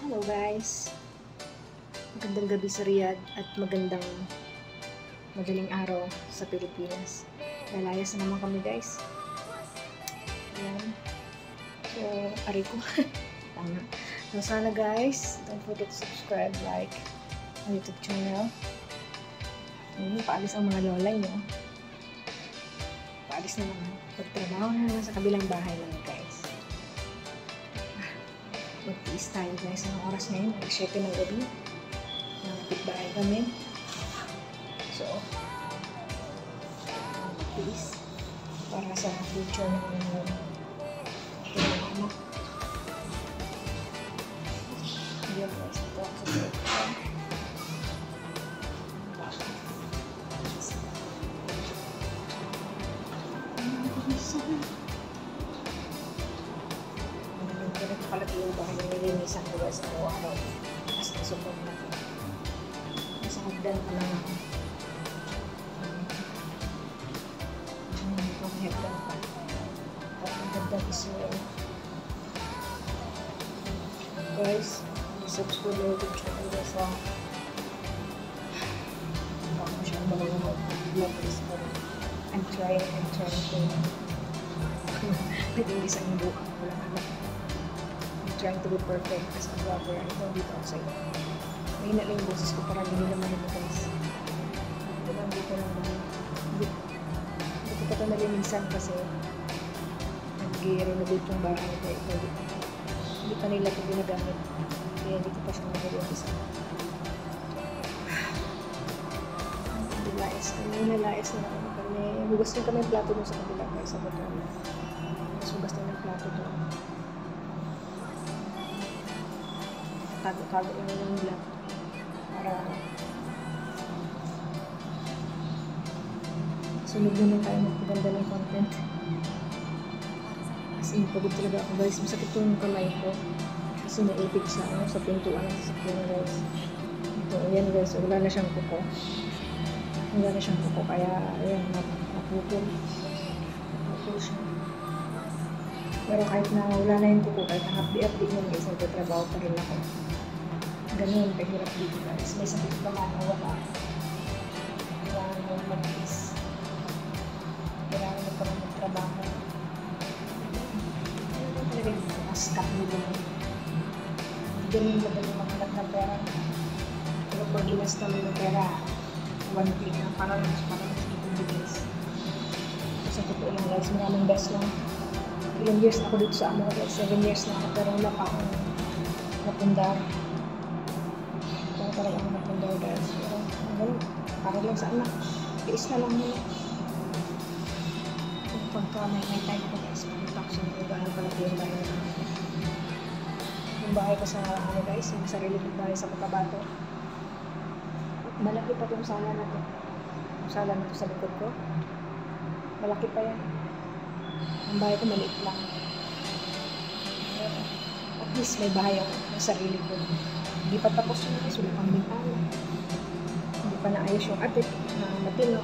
Hello guys! Magandang gabi sa Riyadh at magandang madaling araw sa Pilipinas. Lalayas na naman kami guys. Ayan. So, ari ko. Tama. So, sana guys, don't forget to subscribe, like my YouTube channel. Ayun, paalis ang mga lola nyo. Paalis na naman. Pagtrabaho na naman sa kabilang bahay naman guys. Magtiis tayo guys. Anong oras ngayon? Alas 7 ng gabi. Nakapit bahay kami. So, magtiis. Para sa future ng mga anak. Ayan guys. Ito ako sa break. Palagi yung bahay na nilinisan ko guys araw-araw. Mas nasubog na ito. Nasa hagdan pa lang ako. Itong hagdan pa. At ang hagdan is yun. Guys, subscribe na YouTube channel guys ha. Baka masyadong mga vlog guys. I'm trying to naging isang buka ko lang anak. Trying to be perfect as a vlogger. Ito dito ako sa iyo. May na lang yung boses ko para hindi naman rin guys. Dito lang naman. Hindi ko pa ito nalinisan kasi nag-renovate yung bahay ko. Hindi pa nila ito ginagamit. Kaya hindi ko pa siya nalinisan. Nilayas kami. Nilayas na kami. Hugas na kami yung plato doon sa kabila guys. Sa botol. Mas hugas na yung plato doon. Tago-tago lang yung vlog para sunod na tayo magpaganda ng content kasi pagod talaga ako guys, masakit yung kamay ko kasi naipig sa pintuan ng sasakyan guys. Ito, ayan guys, wala na siyang kuko kaya ayan, napupul siya. Pero kahit na wala na yung kuko, kahit nakapdi-updi yun guys, nagtatrabaho pa rin ako. Ganun, kahirap dito guys. May sakit naman o wala. Kailangan mo mag-is. Kailangan mo pa rin magtrabaho. Ano talaga yung maskat mo doon? Hindi ganun madali maghanap ng pera. Pero pag ginasta mo ng pera, one click na para lang sa guys. Sa totoo lang guys, maraming best lang. Ilang years na ako dito sa Amo guys. 7 years na ako pero wala pa akong napundar. Para lang napundar guys. Pero ganun, para lang sa anak. Tiis na lang muna. Pagka may time ko guys, pag-talk siya kung gaano palagi yung bahay na. Yung bahay ko sa guys, yung sarili kong bahay sa Cotabato. Malaki pa itong sala na ito. Yung sala na ito sa likod ko. Malaki pa yan. Ang bahay ko maliit lang. At least may bahay ako ng sarili ko. Hindi pa tapos yung guys, wala pang bintana. Hindi pa naayos yung atip na matino.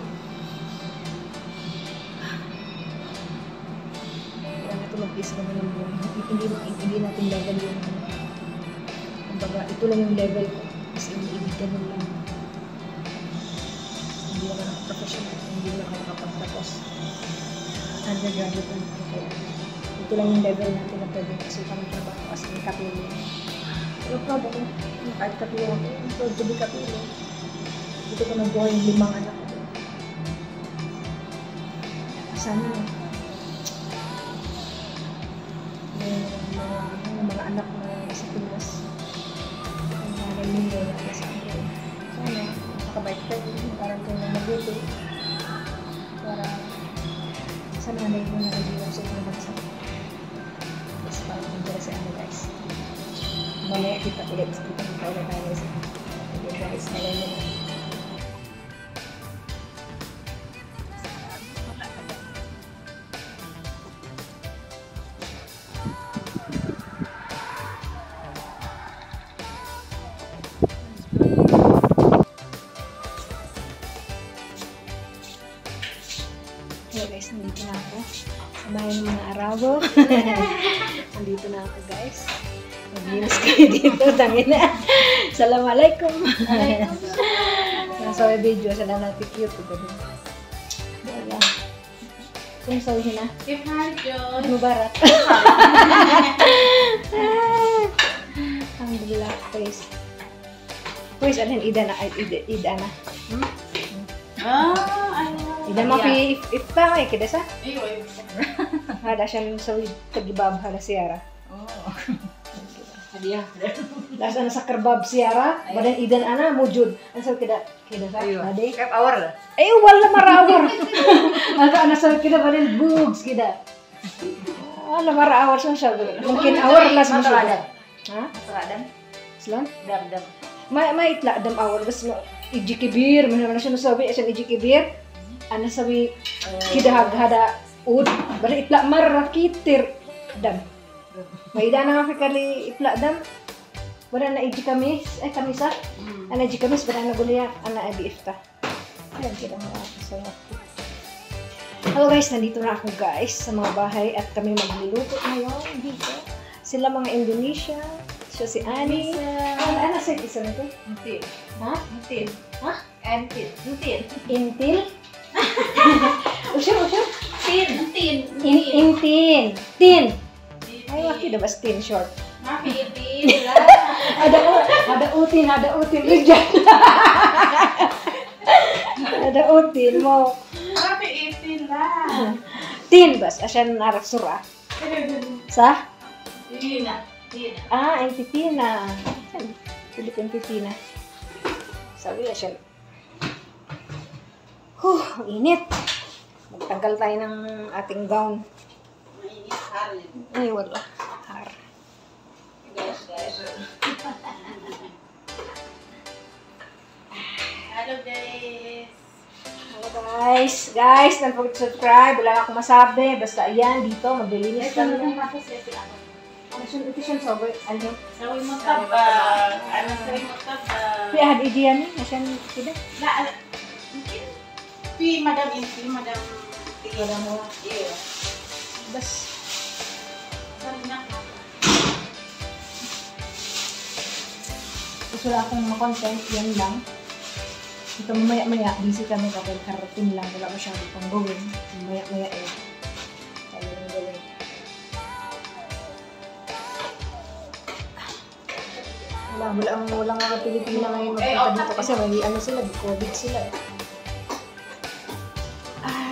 Kaya natin mag-is naman ng buhay. Hindi natin level yung kumbaga, ito lang yung level ko. Kasi iniibig ganun lang. Hindi naman ako professional. Hindi naman ako nakapagtapos. Undergraduate lang ako kaya ito lang yung level natin na pwede kasi kami trabaho kasi may kapilo. Pero proud ako, kahit kapilo ako, proud to be kapilo. Dito ko nag-buhay yung 5 anak ko. Sana yung mga anak na nasa Pinas ang nanay ninyo na nasa akin. Sana makabait kayo, parang kayo na mabuti para sa nanay mo na nag-iwan sa ibang bansa. Tapos parang nagdala sa ano guys. Mamaya kita ulit. Kita ulit tayo guys. Okay guys, malay mo na. Okay guys, nandito na ako. Samahin ng mga araw. Nandito na ako guys. Maglinis kayo dito. Tangina. Assalamualaikum. Nasa video. Sana natin cute. Wala. Kung sabihin na. Mubarak. Alhamdulillah. Guys. Guys, alin ida na. Ida na. Ida mafi ifta kay kida sa? Hada siya sa tagibab hala siyara. Hadiah. Lasa na sa karbab siyara, badan idan ana mujud. Asa kida sa? Ade. Kap awar lah. Ay wala marawar. Aga ana sa kida badan bugs kida. Wala marawar sa mungkin awar las mo. Ha? Masaradan. Islam? Dam. May itla dam awar bas mo ijikibir, mana siya nasabi siya ijikibir. Ana sabi kidahag hada ud, bari itla marakitir dam. May ida na nga kali itla dam. Bara na ijikamis, kamisa. Ana ijikamis bara na guliya, ana abi ifta. Ayan kida mga kasaya. Hello guys, nandito na ako guys sa mga bahay at kami magluluto ngayon dito. Sila mga Indonesia. Siya si Ani. Ano sa isa nito? Intil. Ha? Intil. Ha? Intil. Intil? Usyo? Tin. Tin. Ay, wakil na ba tin short? Mafi intil lah. Ada utin. Rijal. Ada utin mo. Mafi intil lah. Tin bas, asyan narap surah. Sa? Tina. Ang titina. Philippine titina. Sabi na siya. Init. Magtanggal tayo ng ating gown. Ay, wala. Har. Hello guys. Hello guys, don't forget to subscribe. Wala na akong masabi. Basta ayan, dito, maglilinis kami. Ito siya sobrang, ano? Sawi mo tabag. Pihad idiyan niya, nasyan sila. Mungkin pi madam intil, madam Wala mo. Iya. Bas. Sarina. Gusto lang akong content, yan lang. Ito maya-maya, busy kami kapag karating lang. Wala masyado pang gawin. Maya-maya tayo yung gawin. Walang mga Pilipina ngayon magpunta dito kasi may ano sila, COVID sila eh.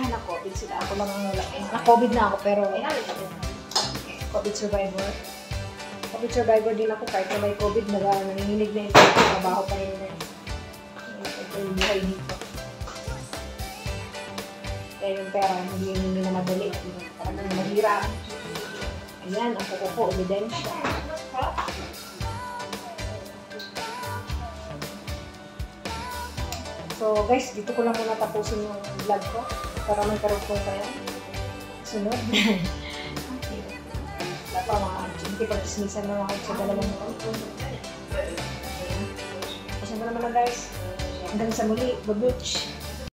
Na-COVID sila. Ako lang ang wala. Na-COVID na ako pero COVID survivor. COVID survivor din ako kahit na may COVID, nanginginig na ito. Trabaho pa rin na ito yung buhay dito. Kaya yung pera, hindi na madali. Parang mahirap. Ayan, ang kuko, ebidensya. So guys, dito ko lang muna tapusin yung vlog ko para may karoon ko kayo. Sunod. Wala pa mga pag-dismissan na ako sa dalawang ko. Pasensya naman na guys. Hanggang sa muli. Babuch!